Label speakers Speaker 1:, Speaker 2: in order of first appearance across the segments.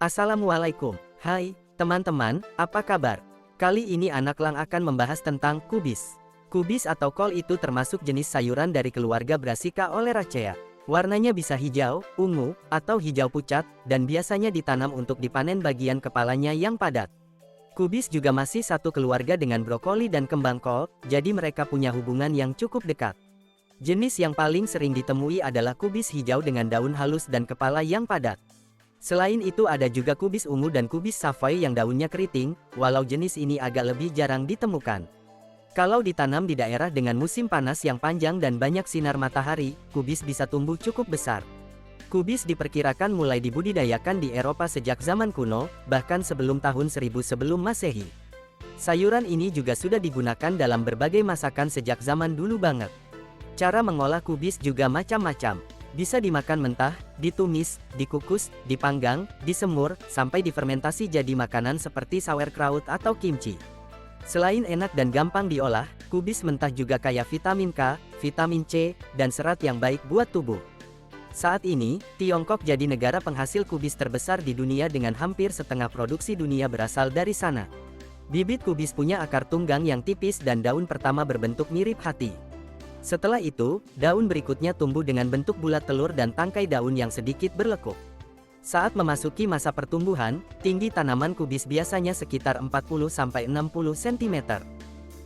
Speaker 1: Assalamualaikum. Hai, teman-teman, apa kabar? Kali ini Anak Lang akan membahas tentang kubis. Kubis atau kol itu termasuk jenis sayuran dari keluarga Brassica oleracea. Warnanya bisa hijau, ungu, atau hijau pucat, dan biasanya ditanam untuk dipanen bagian kepalanya yang padat. Kubis juga masih satu keluarga dengan brokoli dan kembang kol, jadi mereka punya hubungan yang cukup dekat. Jenis yang paling sering ditemui adalah kubis hijau dengan daun halus dan kepala yang padat. Selain itu ada juga kubis ungu dan kubis savoy yang daunnya keriting, walau jenis ini agak lebih jarang ditemukan. Kalau ditanam di daerah dengan musim panas yang panjang dan banyak sinar matahari, kubis bisa tumbuh cukup besar. Kubis diperkirakan mulai dibudidayakan di Eropa sejak zaman kuno, bahkan sebelum tahun 1000 sebelum Masehi. Sayuran ini juga sudah digunakan dalam berbagai masakan sejak zaman dulu banget. Cara mengolah kubis juga macam-macam. Bisa dimakan mentah, ditumis, dikukus, dipanggang, disemur, sampai difermentasi jadi makanan seperti sauerkraut atau kimchi. Selain enak dan gampang diolah, kubis mentah juga kaya vitamin K, vitamin C, dan serat yang baik buat tubuh. Saat ini, Tiongkok jadi negara penghasil kubis terbesar di dunia dengan hampir setengah produksi dunia berasal dari sana. Bibit kubis punya akar tunggang yang tipis dan daun pertama berbentuk mirip hati. Setelah itu, daun berikutnya tumbuh dengan bentuk bulat telur dan tangkai daun yang sedikit berlekuk. Saat memasuki masa pertumbuhan, tinggi tanaman kubis biasanya sekitar 40–60 cm.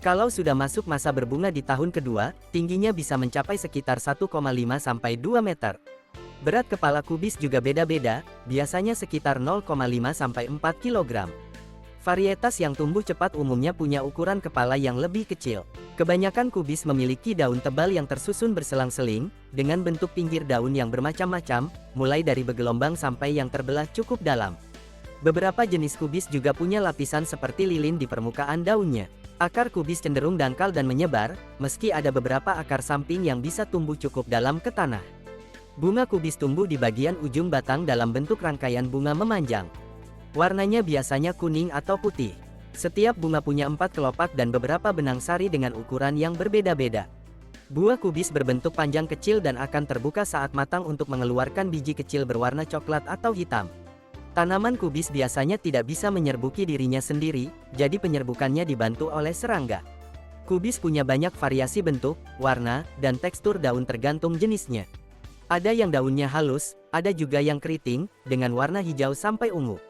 Speaker 1: Kalau sudah masuk masa berbunga di tahun kedua, tingginya bisa mencapai sekitar 1,5–2 meter. Berat kepala kubis juga beda-beda, biasanya sekitar 0,5–4 kg. Varietas yang tumbuh cepat umumnya punya ukuran kepala yang lebih kecil. Kebanyakan kubis memiliki daun tebal yang tersusun berselang-seling, dengan bentuk pinggir daun yang bermacam-macam, mulai dari bergelombang sampai yang terbelah cukup dalam. Beberapa jenis kubis juga punya lapisan seperti lilin di permukaan daunnya. Akar kubis cenderung dangkal dan menyebar, meski ada beberapa akar samping yang bisa tumbuh cukup dalam ke tanah. Bunga kubis tumbuh di bagian ujung batang dalam bentuk rangkaian bunga memanjang. Warnanya biasanya kuning atau putih. Setiap bunga punya 4 kelopak dan beberapa benang sari dengan ukuran yang berbeda-beda. Buah kubis berbentuk panjang kecil dan akan terbuka saat matang untuk mengeluarkan biji kecil berwarna coklat atau hitam. Tanaman kubis biasanya tidak bisa menyerbuki dirinya sendiri, jadi penyerbukannya dibantu oleh serangga. Kubis punya banyak variasi bentuk, warna, dan tekstur daun tergantung jenisnya. Ada yang daunnya halus, ada juga yang keriting, dengan warna hijau sampai ungu.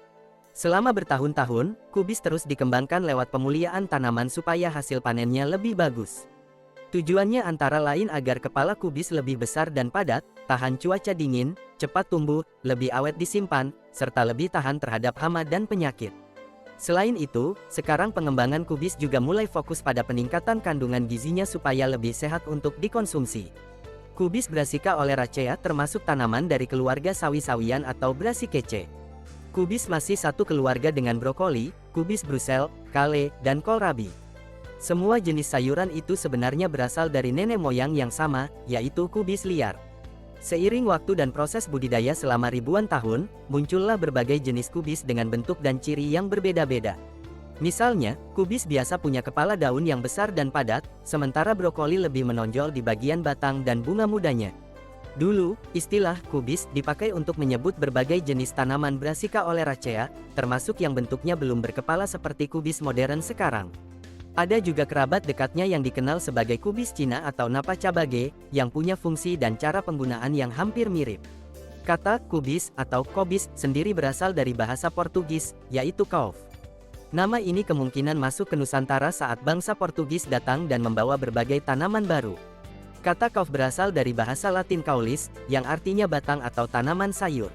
Speaker 1: Selama bertahun-tahun, kubis terus dikembangkan lewat pemuliaan tanaman supaya hasil panennya lebih bagus. Tujuannya antara lain agar kepala kubis lebih besar dan padat, tahan cuaca dingin, cepat tumbuh, lebih awet disimpan, serta lebih tahan terhadap hama dan penyakit. Selain itu, sekarang pengembangan kubis juga mulai fokus pada peningkatan kandungan gizinya supaya lebih sehat untuk dikonsumsi. Kubis Brassica oleracea termasuk tanaman dari keluarga sawi-sawian atau Brassicaceae. Kubis masih satu keluarga dengan brokoli, kubis Brussels, kale, dan kohlrabi. Semua jenis sayuran itu sebenarnya berasal dari nenek moyang yang sama, yaitu kubis liar. Seiring waktu dan proses budidaya selama ribuan tahun, muncullah berbagai jenis kubis dengan bentuk dan ciri yang berbeda-beda. Misalnya, kubis biasa punya kepala daun yang besar dan padat, sementara brokoli lebih menonjol di bagian batang dan bunga mudanya. Dulu, istilah kubis dipakai untuk menyebut berbagai jenis tanaman Brassica oleracea, termasuk yang bentuknya belum berkepala seperti kubis modern sekarang. Ada juga kerabat dekatnya yang dikenal sebagai kubis Cina atau Napa cabage, yang punya fungsi dan cara penggunaan yang hampir mirip. Kata kubis atau kobis sendiri berasal dari bahasa Portugis, yaitu couve. Nama ini kemungkinan masuk ke Nusantara saat bangsa Portugis datang dan membawa berbagai tanaman baru. Kata couve berasal dari bahasa Latin caulis, yang artinya batang atau tanaman sayur.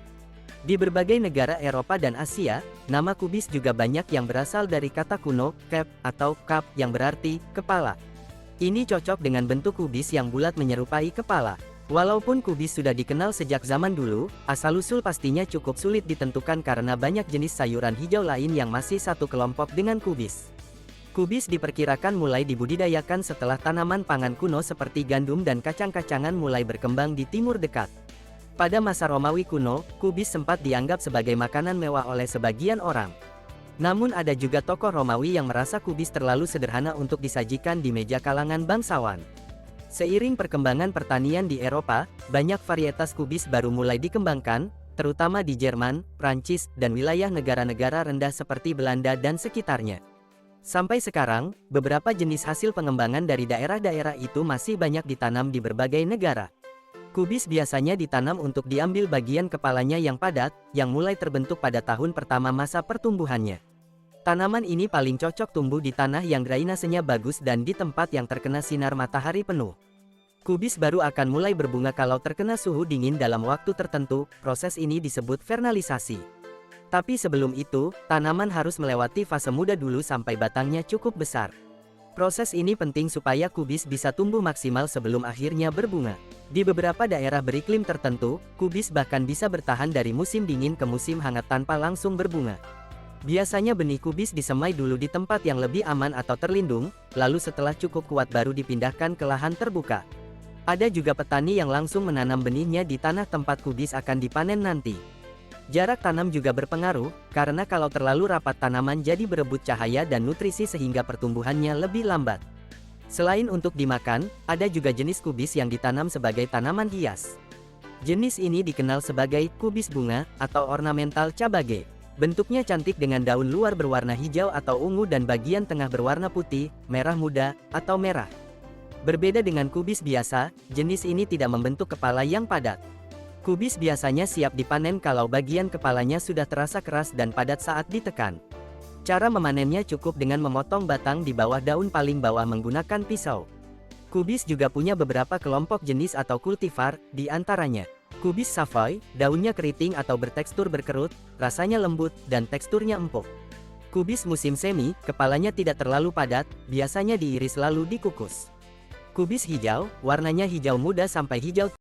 Speaker 1: Di berbagai negara Eropa dan Asia, nama kubis juga banyak yang berasal dari kata kuno, cap, atau kap, yang berarti kepala. Ini cocok dengan bentuk kubis yang bulat menyerupai kepala. Walaupun kubis sudah dikenal sejak zaman dulu, asal-usul pastinya cukup sulit ditentukan karena banyak jenis sayuran hijau lain yang masih satu kelompok dengan kubis. Kubis diperkirakan mulai dibudidayakan setelah tanaman pangan kuno seperti gandum dan kacang-kacangan mulai berkembang di Timur Dekat. Pada masa Romawi kuno, kubis sempat dianggap sebagai makanan mewah oleh sebagian orang. Namun ada juga tokoh Romawi yang merasa kubis terlalu sederhana untuk disajikan di meja kalangan bangsawan. Seiring perkembangan pertanian di Eropa, banyak varietas kubis baru mulai dikembangkan, terutama di Jerman, Prancis, dan wilayah negara-negara rendah seperti Belanda dan sekitarnya. Sampai sekarang, beberapa jenis hasil pengembangan dari daerah-daerah itu masih banyak ditanam di berbagai negara. Kubis biasanya ditanam untuk diambil bagian kepalanya yang padat, yang mulai terbentuk pada tahun pertama masa pertumbuhannya. Tanaman ini paling cocok tumbuh di tanah yang drainasenya bagus dan di tempat yang terkena sinar matahari penuh. Kubis baru akan mulai berbunga kalau terkena suhu dingin dalam waktu tertentu. Proses ini disebut vernalisasi. Tapi sebelum itu, tanaman harus melewati fase muda dulu sampai batangnya cukup besar. Proses ini penting supaya kubis bisa tumbuh maksimal sebelum akhirnya berbunga. Di beberapa daerah beriklim tertentu, kubis bahkan bisa bertahan dari musim dingin ke musim hangat tanpa langsung berbunga. Biasanya benih kubis disemai dulu di tempat yang lebih aman atau terlindung, lalu setelah cukup kuat baru dipindahkan ke lahan terbuka. Ada juga petani yang langsung menanam benihnya di tanah tempat kubis akan dipanen nanti. Jarak tanam juga berpengaruh, karena kalau terlalu rapat tanaman jadi berebut cahaya dan nutrisi sehingga pertumbuhannya lebih lambat. Selain untuk dimakan, ada juga jenis kubis yang ditanam sebagai tanaman hias. Jenis ini dikenal sebagai kubis bunga atau ornamental cabbage. Bentuknya cantik dengan daun luar berwarna hijau atau ungu dan bagian tengah berwarna putih, merah muda, atau merah. Berbeda dengan kubis biasa, jenis ini tidak membentuk kepala yang padat. Kubis biasanya siap dipanen kalau bagian kepalanya sudah terasa keras dan padat saat ditekan. Cara memanennya cukup dengan memotong batang di bawah daun paling bawah menggunakan pisau. Kubis juga punya beberapa kelompok jenis atau kultivar, di antaranya kubis Savoy, daunnya keriting atau bertekstur berkerut, rasanya lembut, dan teksturnya empuk. Kubis musim semi, kepalanya tidak terlalu padat, biasanya diiris lalu dikukus. Kubis hijau, warnanya hijau muda sampai hijau